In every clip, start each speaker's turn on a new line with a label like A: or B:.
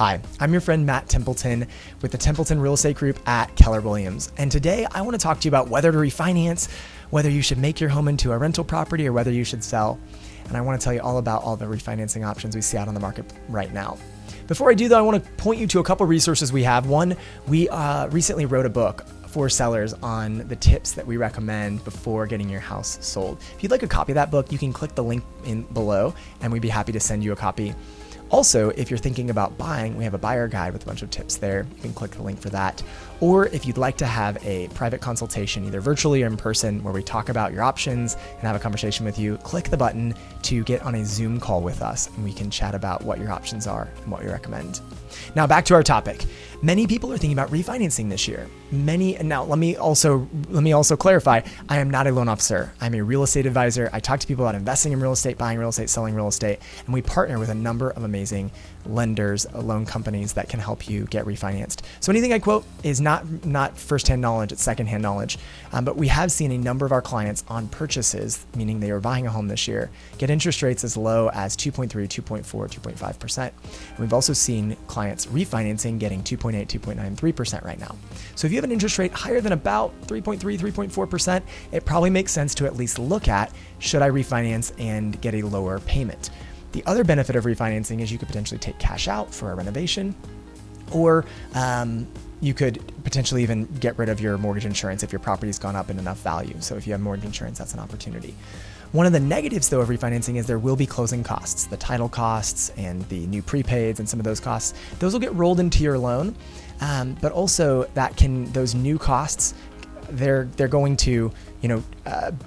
A: Hi, I'm your friend Matt Templeton with the Templeton Real Estate Group at Keller Williams. And today I want to talk to you about whether to refinance, whether you should make your home into a rental property, or whether you should sell. And I want to tell you all about all the refinancing options we see out on the market right now. Before I do though, I want to point you to a couple resources we have. One, we recently wrote a book for sellers on the tips that we recommend before getting your house sold. If you'd like a copy of that book, you can click the link in below and we'd be happy to send you a copy. Also, if you're thinking about buying, we have a buyer guide with a bunch of tips there. You can click the link for that. Or if you'd like to have a private consultation, either virtually or in person, where we talk about your options and have a conversation with you, click the button to get on a Zoom call with us and we can chat about what your options are and what we recommend. Now back to our topic. Many people are thinking about refinancing this year. Now let me also clarify, I am not a loan officer. I'm a real estate advisor. I talk to people about investing in real estate, buying real estate, selling real estate, and we partner with a number of amazing lenders, loan companies that can help you get refinanced. So anything I quote is not firsthand knowledge, it's secondhand knowledge. But we have seen a number of our clients on purchases, meaning they are buying a home this year, get interest rates as low as 2.3, 2.4, 2.5%. And we've also seen clients refinancing getting 2.8, 2.9, 3% right now. So if you have an interest rate higher than about 3.3, 3.4%, it probably makes sense to at least look at, should I refinance and get a lower payment? The other benefit of refinancing is you could potentially take cash out for a renovation, or you could potentially even get rid of your mortgage insurance if your property's gone up in enough value. So if you have mortgage insurance, that's an opportunity. One of the negatives though of refinancing is there will be closing costs, the title costs and the new prepaids and some of those costs. Those will get rolled into your loan, but also those new costs, they're going to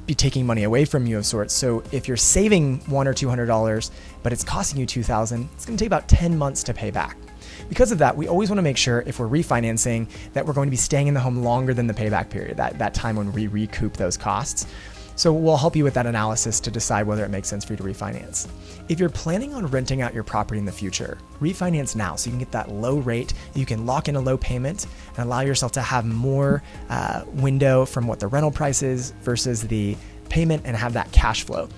A: be taking money away from you of sorts. So if you're saving $100 or $200, but it's costing you $2,000, it's going to take about 10 months to pay back. Because of that, we always want to make sure if we're refinancing that we're going to be staying in the home longer than the payback period, that time when we recoup those costs. So we'll help you with that analysis to decide whether it makes sense for you to refinance. If you're planning on renting out your property in the future, refinance now so you can get that low rate, you can lock in a low payment and allow yourself to have more window from what the rental price is versus the payment and have that cash flow.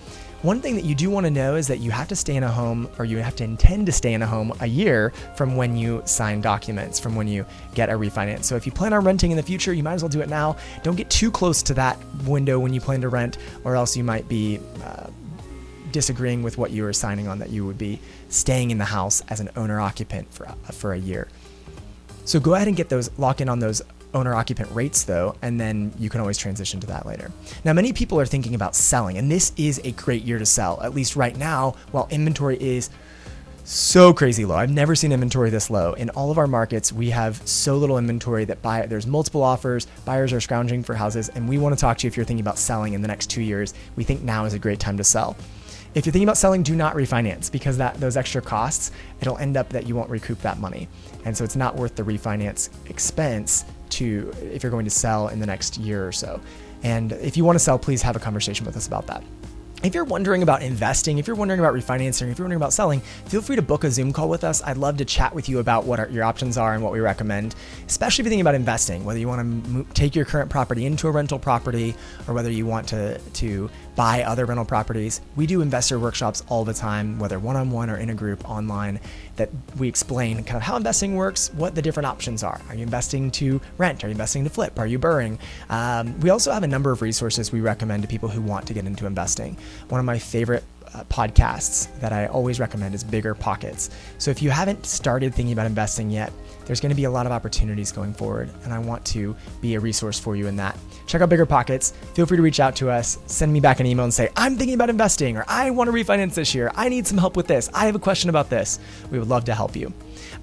A: One thing that you do want to know is that you have to stay in a home, or you have to intend to stay in a home a year from when you sign documents, from when you get a refinance. So if you plan on renting in the future, you might as well do it now. Don't get too close to that window when you plan to rent, or else you might be disagreeing with what you were signing on, that you would be staying in the house as an owner occupant for a year. So go ahead and lock in on those owner-occupant rates though, and then you can always transition to that later. Now, many people are thinking about selling, and this is a great year to sell, at least right now, while inventory is so crazy low. I've never seen inventory this low. In all of our markets, we have so little inventory that there's multiple offers, buyers are scrounging for houses, and we want to talk to you if you're thinking about selling in the next 2 years. We think now is a great time to sell. If you're thinking about selling, do not refinance, because those extra costs, it'll end up that you won't recoup that money. And so it's not worth the refinance expense if you're going to sell in the next year or so. And if you want to sell, please have a conversation with us about that. If you're wondering about investing, if you're wondering about refinancing, if you're wondering about selling, feel free to book a Zoom call with us. I'd love to chat with you about what your options are and what we recommend, especially if you're thinking about investing, whether you want to take your current property into a rental property or whether you want to buy other rental properties. We do investor workshops all the time, whether one-on-one or in a group online, that we explain kind of how investing works, what the different options are. Are you investing to rent? Are you investing to flip? Are you borrowing? We also have a number of resources we recommend to people who want to get into investing. One of my favorite podcasts that I always recommend is Bigger Pockets. So if you haven't started thinking about investing yet, there's going to be a lot of opportunities going forward, and I want to be a resource for you in that. Check out Bigger Pockets. Feel free to reach out to us. Send me back an email and say, I'm thinking about investing, or I want to refinance this year. I need some help with this. I have a question about this. We would love to help you.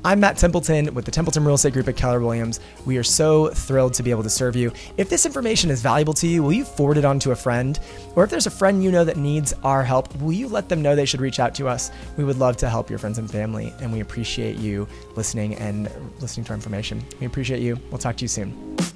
A: I'm Matt Templeton with the Templeton Real Estate Group at Keller Williams. We are so thrilled to be able to serve you. If this information is valuable to you, will you forward it on to a friend? Or if there's a friend you know that needs our help, will you let them know they should reach out to us? We would love to help your friends and family, and we appreciate you listening to our information. We appreciate you. We'll talk to you soon.